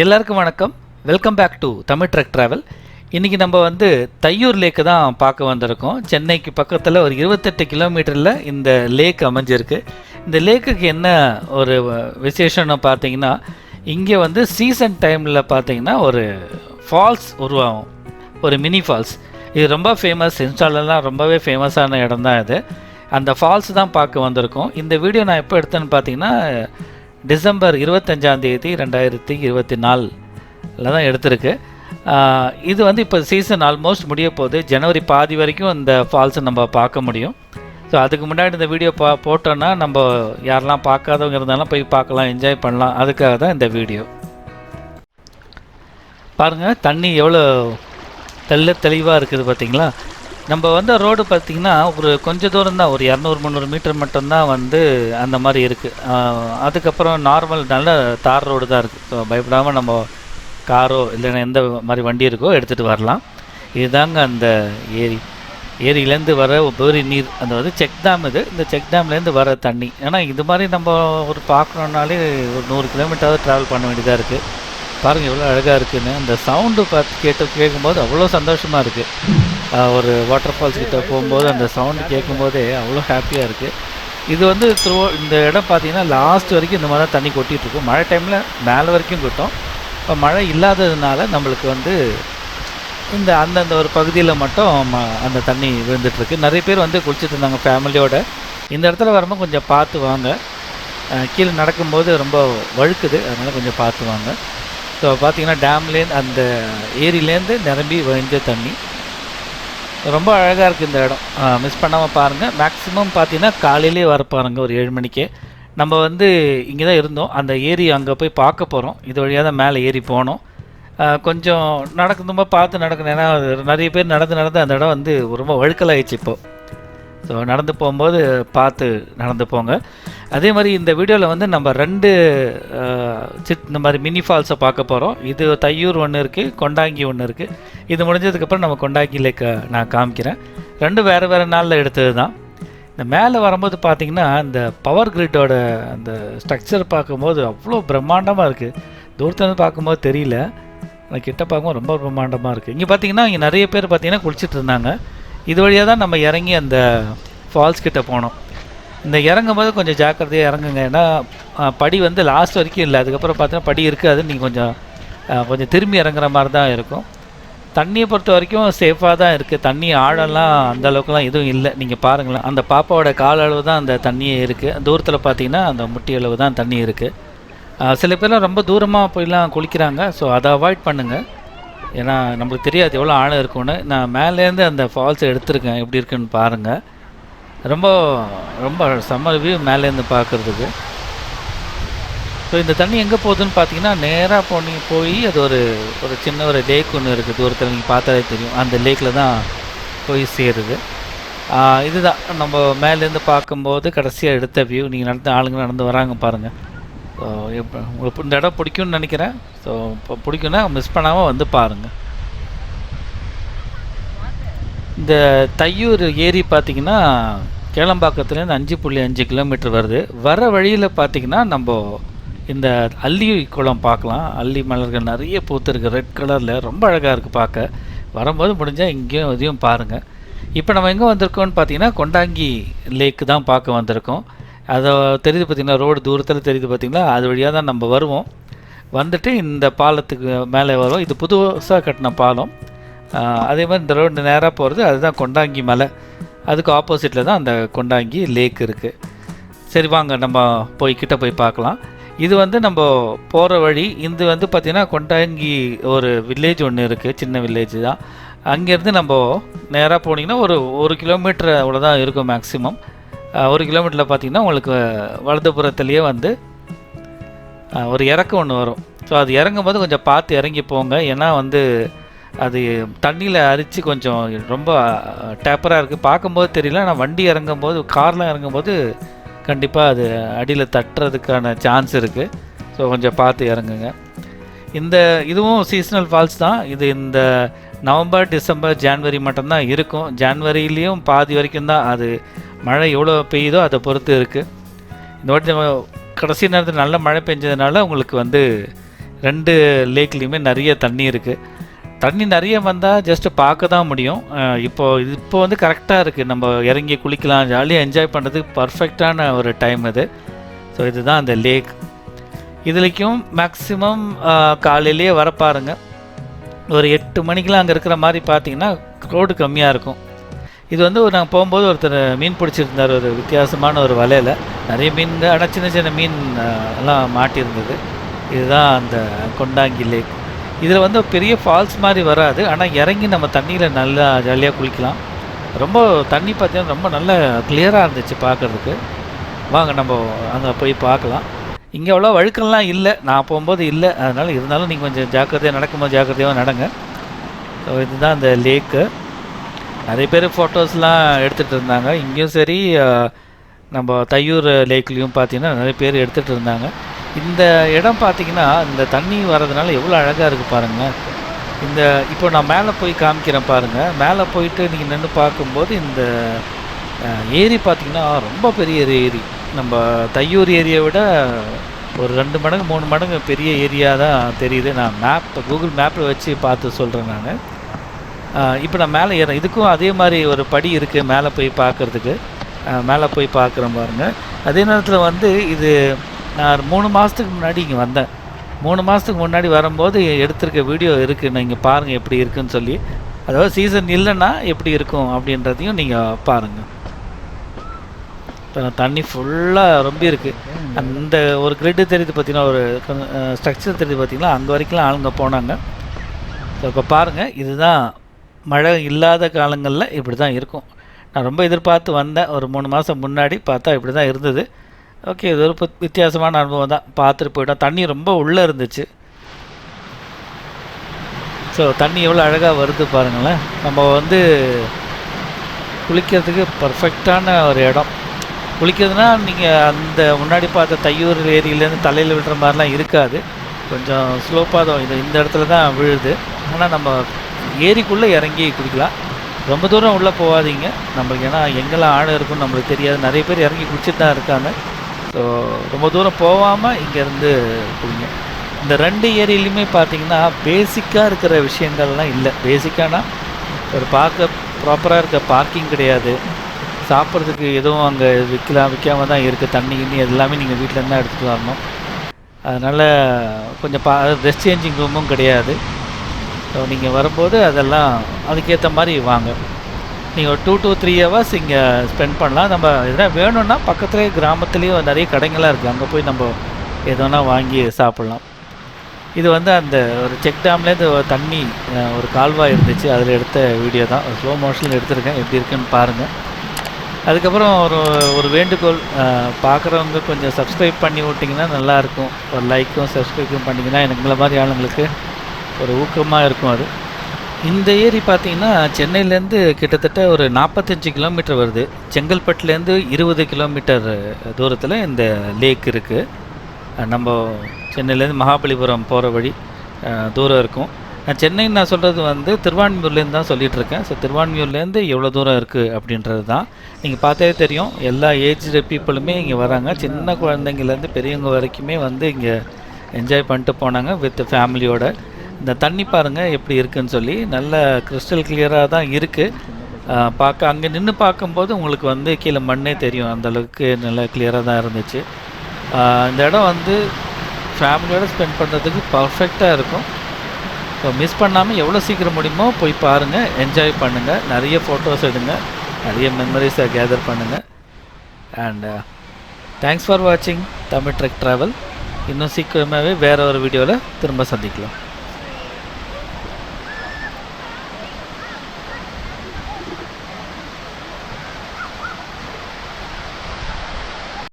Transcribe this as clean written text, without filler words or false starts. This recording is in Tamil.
எல்லாருக்கும் வணக்கம். Welcome back to Tamil truck travel. இன்றைக்கி நம்ம தையூர் லேக்கு தான் பார்க்க வந்திருக்கோம். சென்னைக்கு பக்கத்தில் ஒரு 28 கிலோமீட்டரில் இந்த லேக் அமைஞ்சிருக்கு. இந்த லேக்குக்கு என்ன ஒரு விசேஷம்னு பார்த்தீங்கன்னா, இங்கே சீசன் டைமில் பார்த்தீங்கன்னா ஒரு ஃபால்ஸ் உருவாகும், ஒரு மினி ஃபால்ஸ். இது ரொம்ப ஃபேமஸ், இன்ஸ்டாலெலாம் ரொம்பவே ஃபேமஸான இடம் தான் இது. அந்த ஃபால்ஸ் தான் பார்க்க வந்திருக்கோம். இந்த வீடியோ நான் எப்போ எடுத்தேன்னு பார்த்தீங்கன்னா டிசம்பர் 25 2024 தான் எடுத்திருக்கு. இது இப்போ சீசன் ஆல்மோஸ்ட் முடிய போகுது. ஜனவரி பாதி வரைக்கும் இந்த ஃபால்ஸை நம்ம பார்க்க முடியும். ஸோ அதுக்கு முன்னாடி இந்த வீடியோ போட்டோன்னா நம்ம யாரெல்லாம் பார்க்காதவங்க இருந்தாலும் போய் பார்க்கலாம், என்ஜாய் பண்ணலாம். அதுக்காக தான் இந்த வீடியோ. பாருங்கள், தண்ணி எவ்வளோ தெளிவாக இருக்குது பார்த்தீங்களா. நம்ம ரோடு பார்த்திங்கன்னா ஒரு கொஞ்சம் தூரம் தான், ஒரு 200-300 மீட்டர் மட்டும்தான் அந்த மாதிரி இருக்குது. அதுக்கப்புறம் நார்மல் நல்ல தார் ரோடு தான் இருக்குது. ஸோ பயப்படாமல் நம்ம காரோ இல்லைன்னா எந்த மாதிரி வண்டி இருக்கோ எடுத்துகிட்டு வரலாம். இதுதாங்க அந்த ஏரியிலேருந்து வர உபரி நீர். அந்த செக் டேம் இது. இந்த செக் டேம்லேருந்து வர தண்ணி. ஏன்னா இது மாதிரி நம்ம ஒரு பார்க்கணுன்னாலே ஒரு 100 கிலோமீட்டராவது ட்ராவல் பண்ண வேண்டியதாக இருக்குது. பாருங்கள் எவ்வளோ அழகாக இருக்குதுன்னு. அந்த சவுண்டு கேட்கும்போது அவ்வளோ சந்தோஷமாக இருக்குது. ஒரு வாட்டர் ஃபால்ஸ் கிட்ட போகும்போது அந்த சவுண்டு கேட்கும்போதே அவ்வளோ ஹாப்பியாக இருக்குது. இது இந்த இடம் பார்த்திங்கன்னா லாஸ்ட் வரைக்கும் இந்த மாதிரி தான் தண்ணி கொட்டிகிட்ருக்கும். மழை டைமில் மேலே வரைக்கும் கொட்டும். இப்போ மழை இல்லாததுனால நம்மளுக்கு இந்த அந்தந்த ஒரு பகுதியில் மட்டும் அந்த தண்ணி விழுந்துட்டுருக்கு. நிறைய பேர் குளிச்சுட்டு இருந்தாங்க ஃபேமிலியோடு. இந்த இடத்துல வரும்போது கொஞ்சம் பார்த்து வாங்க. கீழே நடக்கும்போது ரொம்ப வழுக்குது, அதனால் கொஞ்சம் பார்த்து வாங்க. ஸோ பார்த்திங்கன்னா டேம்லேருந்து அந்த ஏரியிலேருந்து நிரம்பி வழிஞ்ச தண்ணி ரொம்ப அழகாக இருக்குது இந்த இடம். மிஸ் பண்ணாமல் பாருங்கள். மேக்ஸிமம் பார்த்தீங்கன்னா காலையிலே வர பாருங்கள், ஒரு 7 மணிக்கே. நம்ம இங்கே தான் இருந்தோம். அந்த ஏரி அங்கே போய் பார்க்க போகிறோம். இது வழியாக தான் மேலே ஏறி போனோம். கொஞ்சம் நடக்கும்போது பார்த்து நடக்கணும். ஏன்னா நிறைய பேர் நடந்து அந்த இடம் ரொம்ப வழுக்கலாகிடுச்சு இப்போது. ஸோ நடந்து போகும்போது பார்த்து நடந்து போங்க. அதே மாதிரி இந்த வீடியோவில் நம்ம 2 இந்த மாதிரி மினி ஃபால்ஸை பார்க்க போகிறோம். இது தையூர் ஒன்று இருக்குது, கொண்டாங்கி ஒன்று இருக்குது. இது முடிஞ்சதுக்கப்புறம் நம்ம கொண்டாங்கி லேக்கை நான் காமிக்கிறேன். 2 வேறு நாளில் எடுத்தது தான். இந்த மேலே வரும்போது பார்த்திங்கன்னா இந்த பவர் கிரிட்டோட அந்த ஸ்ட்ரக்சர் பார்க்கும்போது அவ்வளோ பிரம்மாண்டமாக இருக்குது. தூரத்துலேருந்து பார்க்கும்போது தெரியல, ஆனால் கிட்ட பார்க்கும்போது ரொம்ப பிரம்மாண்டமாக இருக்குது. இங்கே பார்த்திங்கன்னா இங்கே நிறைய பேர் பார்த்திங்கன்னா குளிச்சுட்டு இருந்தாங்க. இது வழியாக தான் நம்ம இறங்கி அந்த ஃபால்ஸ் கிட்டே போனோம். இந்த இறங்கும் போது கொஞ்சம் ஜாக்கிரதையாக இறங்குங்க. ஏன்னா படி லாஸ்ட் வரைக்கும் இல்லை. அதுக்கப்புறம் பார்த்தீங்கன்னா படி இருக்காது. நீங்கள் கொஞ்சம் திரும்பி இறங்குற மாதிரி தான் இருக்கும். தண்ணியை பொறுத்த வரைக்கும் சேஃபாக தான் இருக்குது. தண்ணி ஆழம்லாம் அந்த அளவுக்குலாம் எதுவும் இல்லை. நீங்கள் பாருங்களேன், அந்த பாப்பாவோட கால அளவு தான் அந்த தண்ணியே இருக்குது. தூரத்தில் பார்த்தீங்கன்னா அந்த முட்டி அளவு தான் தண்ணி இருக்குது. சில பேர்லாம் ரொம்ப தூரமாக போயெலாம் குளிக்கிறாங்க. ஸோ அதை அவாய்ட் பண்ணுங்கள். ஏன்னா நம்மளுக்கு தெரியாது எவ்வளோ ஆழம் இருக்குன்னு. நான் மேலேருந்து அந்த ஃபால்ஸை எடுத்திருக்கேன், எப்படி இருக்குன்னு பாருங்கள். ரொம்ப ரொம்ப சம்மர் வியூ மேலேருந்து பார்க்குறதுக்கு. ஸோ இந்த தண்ணி எங்கே போகுதுன்னு பார்த்தீங்கன்னா நேராக போய் அது ஒரு சின்ன ஒரு லேக் ஒன்று இருக்குது. தூரத்தில் நீங்கள் பார்த்தாலே தெரியும். அந்த லேக்கில் தான் போய் சேருது. இதுதான் நம்ம மேலேருந்து பார்க்கும்போது கடைசியாக எடுத்த வியூ. நீங்கள் ஆளுங்க நடந்து வராங்க பாருங்கள். ஸோ உங்களுக்கு இந்த இடம் பிடிக்கும்னு நினைக்கிறேன். ஸோ இப்போ பிடிக்குன்னா மிஸ் பண்ணாமல் பாருங்கள். இந்த தையூர் ஏரி பார்த்திங்கன்னா கேளம்பாக்கத்துலேருந்து 5.5 கிலோமீட்டர் வருது. வர வழியில் பார்த்திங்கன்னா நம்ம இந்த அல்லி குளம் பார்க்கலாம். அல்லி மலர்கள் நிறைய பூத்துருக்கு, ரெட் கலரில் ரொம்ப அழகாக இருக்குது பார்க்க. வரும்போது முடிஞ்சால் இங்கேயும் இதையும் பாருங்கள். இப்போ நம்ம எங்கே வந்திருக்கோம்னு பார்த்திங்கன்னா கொண்டாங்கி லேக்கு தான் பார்க்க வந்திருக்கோம். அதை தெரியுது பார்த்திங்கன்னா, ரோடு தூரத்தில் தெரியுது பார்த்திங்களா. அது வழியாக தான் நம்ம வருவோம். வந்துட்டு இந்த பாலத்துக்கு மேலே வரும். இது புதுசாக கட்டின பாலம். அதே மாதிரி இந்த ரோடு நேராக போகிறது அதுதான் கொண்டாங்கி மலை. அதுக்கு ஆப்போசிட்டில் தான் அந்த கொண்டாங்கி லேக் இருக்குது. சரி வாங்க நம்ம கிட்ட போய் பார்க்கலாம். இது நம்ம போகிற வழி. இது பார்த்திங்கன்னா கொண்டாங்கி ஒரு வில்லேஜ் ஒன்று இருக்குது, சின்ன வில்லேஜ் தான். அங்கேருந்து நம்ம நேராக போனீங்கன்னா ஒரு கிலோமீட்டர் அவ்வளோதான் இருக்கும் மேக்ஸிமம். 1 கிலோமீட்டரில் பார்த்திங்கன்னா உங்களுக்கு வலதுபுறத்துலேயே ஒரு இறக்கம் ஒன்று வரும். ஸோ அது இறங்கும்போது கொஞ்சம் பார்த்து இறங்கி போங்க. ஏன்னா அது தண்ணியில் அரித்து கொஞ்சம் ரொம்ப டேப்பராக இருக்குது. பார்க்கும்போது தெரியல, ஆனால் வண்டி இறங்கும்போது, கார்லாம் இறங்கும்போது கண்டிப்பாக அது அடியில் தட்டுறதுக்கான சான்ஸ் இருக்குது. ஸோ கொஞ்சம் பார்த்து இறங்குங்க. இதுவும் சீசனல் ஃபால்ஸ் தான். இது இந்த நவம்பர், டிசம்பர், ஜான்வரி மட்டும்தான் இருக்கும். ஜான்வரியிலையும் பாதி வரைக்கும் தான். அது மழை எவ்வளோ பெய்யுதோ அதை பொறுத்து இருக்குது. இந்த வாட்டி கடைசி நேரத்தில் நல்ல மழை பெஞ்சதுனால உங்களுக்கு 2 லேக்லேயுமே நிறைய தண்ணி இருக்குது. தண்ணி நிறைய வந்தால் ஜஸ்ட்டு பார்க்க தான் முடியும். இப்போ வந்து கரெக்டாக இருக்குது, நம்ம இறங்கி குளிக்கலாம், ஜாலியாக என்ஜாய் பண்ணுறதுக்கு பர்ஃபெக்டான ஒரு டைம் இது. ஸோ இதுதான் அந்த லேக். இதுலேயும் மேக்ஸிமம் காலையிலேயே வர பாருங்கள். ஒரு 8 மணிக்கெலாம் அங்கே இருக்கிற மாதிரி பார்த்தீங்கன்னா க்ரௌடு கம்மியாக இருக்கும். இது வந்து நாங்கள் போகும்போது ஒருத்தர் மீன் பிடிச்சிருந்தார், ஒரு வித்தியாசமான ஒரு வலையில் நிறைய மீன்கள், ஆனால் சின்ன சின்ன மீன் எல்லாம் மாட்டியிருந்தது. இதுதான் அந்த கொண்டாங்கி லேக். இதில் வந்து பெரிய ஃபால்ஸ் மாதிரி வராது, ஆனால் இறங்கி நம்ம தண்ணியில் நல்லா ஜாலியாக குளிக்கலாம். ரொம்ப தண்ணி பார்த்தீங்கன்னா ரொம்ப நல்லா கிளியராக இருந்துச்சு பார்க்குறதுக்கு. வாங்க நம்ம அங்கே போய் பார்க்கலாம். இங்கே அவ்வளோ வழுக்கெல்லாம் இல்லை, நான் போகும்போது இல்லை, அதனால் இருந்தாலும் நீங்கள் கொஞ்சம் ஜாக்கிரதையாக நடக்கும்போது ஜாக்கிரதையாக நடங்க. ஸோ இதுதான் அந்த லேக்கு. நிறைய பேர் ஃபோட்டோஸ்லாம் எடுத்துகிட்டு இருந்தாங்க. இங்கேயும் சரி, நம்ம தையூர் லேக்லேயும் பார்த்தீங்கன்னா நிறைய பேர் எடுத்துகிட்டு இருந்தாங்க. இந்த இடம் பார்த்திங்கன்னா இந்த தண்ணி வர்றதுனால எவ்வளோ அழகாக இருக்குது பாருங்கள். இப்போ நான் மேலே போய் காமிக்கிறேன் பாருங்கள். மேலே போயிட்டு நீங்கள் நின்று பார்க்கும்போது இந்த ஏரி பார்த்திங்கன்னா ரொம்ப பெரிய ஏரி. நம்ம தையூர் ஏரியை விட ஒரு 2 மடங்கு 3 மடங்கு பெரிய ஏரியா தான் தெரியுது. நான் கூகுள் மேப்பில் வச்சு பார்த்து சொல்கிறேன் நான். இப்போ நான் மேலே ஏறேன். இதுக்கும் அதே மாதிரி ஒரு படி இருக்குது மேலே போய் பார்க்குறதுக்கு. மேலே போய் பார்க்குறேன் பாருங்கள். அதே நேரத்தில் வந்து இது நான் 3 மாதத்துக்கு முன்னாடி இங்கே வந்தேன். 3 மாதத்துக்கு முன்னாடி வரும்போது எடுத்திருக்க வீடியோ இருக்குது, நான் இங்கே பாருங்கள் எப்படி இருக்குதுன்னு சொல்லி. அதாவது சீசன் இல்லைன்னா எப்படி இருக்கும் அப்படின்றதையும் நீங்கள் பாருங்கள். தண்ணி ஃபுல்லாக ரொம்ப இருக்குது. அந்த ஒரு கிரிட்டு தெரியுது பார்த்திங்கன்னா, ஒரு ஸ்ட்ரக்சர் தெரியுது பார்த்திங்களா, அங்கே வரைக்கும்லாம் ஆளுங்க போனாங்க. ஸோ இப்போ பாருங்கள், இதுதான் மழை இல்லாத காலங்களில் இப்படி தான் இருக்கும். நான் ரொம்ப எதிர்பார்த்து வந்தேன், ஒரு 3 மாதம் முன்னாடி பார்த்தா இப்படி தான் இருந்தது. ஓகே, இது ஒரு வித்தியாசமான அனுபவம் தான், பார்த்துட்டு போயிட்டோம். தண்ணி ரொம்ப உள்ளே இருந்துச்சு. ஸோ தண்ணி எவ்வளோ அழகாக வருது பாருங்களேன். நம்ம வந்து குளிக்கிறதுக்கு பர்ஃபெக்டான ஒரு இடம். குளிக்கிறதுனா நீங்கள் அந்த முன்னாடி பார்த்த தையூர் ஏரியிலேருந்து தலையில் விடுற மாதிரிலாம் இருக்காது, கொஞ்சம் ஸ்லோப்பாக தான் இந்த இடத்துல தான் விழுது. ஆனால் நம்ம ஏரிக்குள்ளே இறங்கி குளிக்கலாம். ரொம்ப தூரம் உள்ளே போகாதீங்க நம்மளுக்கு, ஏன்னா எங்கெல்லாம் ஆழம் இருக்குன்னு நம்மளுக்கு தெரியாது. நிறைய பேர் இறங்கி குளிச்சுட்டு தான் இருக்காங்க. ஸோ ரொம்ப தூரம் போகாமல் இங்கேருந்து குளிங்க. இந்த 2 ஏரியிலையுமே பார்த்தீங்கன்னா பேசிக்காக இருக்கிற விஷயங்கள்லாம் இல்லை. பேசிக்கானா ஒரு ப்ராப்பராக இருக்க பார்க்கிங் கிடையாது, சாப்பிட்றதுக்கு எதுவும் அங்கே விற்காமல் தான் இருக்குது. தண்ணி கிண்ணி எல்லாமே நீங்கள் வீட்டிலேருந்து தான் எடுத்துகிட்டு வரணும். அதனால் கொஞ்சம் ட்ரெஸ் சேஞ்சிங் ரூமும் கிடையாது. ஸோ நீங்கள் வரும்போது அதெல்லாம் அதுக்கேற்ற மாதிரி வாங்க. நீங்கள் ஒரு 2 to 3 hours இங்கே ஸ்பெண்ட் பண்ணலாம். நம்ம எதனா வேணும்னா பக்கத்துலேயே கிராமத்துலேயும் நிறைய கடைங்களாக இருக்குது, அங்கே போய் நம்ம எதனா வாங்கி சாப்பிட்லாம். இது வந்து அந்த ஒரு செக் டேம்லேருந்து தண்ணி ஒரு கால்வாய் இருந்துச்சு, அதில் எடுத்த வீடியோ தான். ஸ்லோ மோஷனில் எடுத்திருக்கேன், எப்படி இருக்குன்னு பாருங்கள். அதுக்கப்புறம் ஒரு வேண்டுகோள், பார்க்குறவங்க கொஞ்சம் சப்ஸ்கிரைப் பண்ணி விட்டிங்கன்னா நல்லாயிருக்கும். ஒரு லைக்கும் சப்ஸ்கிரைப்பும் பண்ணிங்கன்னா எங்களை மாதிரி ஆளுங்களுக்கு ஒரு ஊக்கமாக இருக்கும். அது இந்த ஏரி பார்த்திங்கன்னா சென்னையிலேருந்து கிட்டத்தட்ட ஒரு 45 கிலோமீட்டர் வருது. செங்கல்பட்டுலேருந்து 20 கிலோமீட்டர் தூரத்தில் இந்த லேக் இருக்குது. நம்ம சென்னையிலேருந்து மகாபலிபுரம் போகிற வழி தூரம் இருக்கும். சென்னைன்னு நான் சொல்கிறது வந்து திருவான்மியூர்லேருந்து தான் சொல்லிகிட்ருக்கேன். ஸோ திருவான்மியூர்லேருந்து எவ்வளோ தூரம் இருக்குது அப்படின்றது தான் நீங்கள் பார்த்தே தெரியும். எல்லா ஏஜ்டு பீப்புளுமே இங்கே வராங்க, சின்ன குழந்தைங்கள்லேருந்து பெரியவங்க வரைக்குமே வந்து இங்கே என்ஜாய் பண்ணிட்டு போனாங்க வித் ஃபேமிலியோட. இந்த தண்ணி பாருங்கள் எப்படி இருக்குதுன்னு சொல்லி, நல்ல கிறிஸ்டல் கிளியராக தான் இருக்குது. பார்க்க அங்கே நின்று பார்க்கும்போது உங்களுக்கு வந்து கீழே மண்ணே தெரியும், அந்தளவுக்கு நல்லா கிளியராக தான் இருந்துச்சு. இந்த இடம் வந்து ஃபேமிலியோடு ஸ்பெண்ட் பண்ணுறதுக்கு பர்ஃபெக்டாக இருக்கும். ஸோ மிஸ் பண்ணாமல் எவ்வளோ சீக்கிரம் முடியுமோ போய் பாருங்கள், என்ஜாய் பண்ணுங்கள், நிறைய ஃபோட்டோஸ் எடுங்க, நிறைய மெமரிஸை கேதர் பண்ணுங்கள். அண்ட் தேங்க்ஸ் ஃபார் வாட்சிங் தமிழ் ட்ரெக் ட்ராவல். இன்னும் சீக்கிரமாகவே வேறு ஒரு வீடியோவில் திரும்ப சந்திக்கலாம்.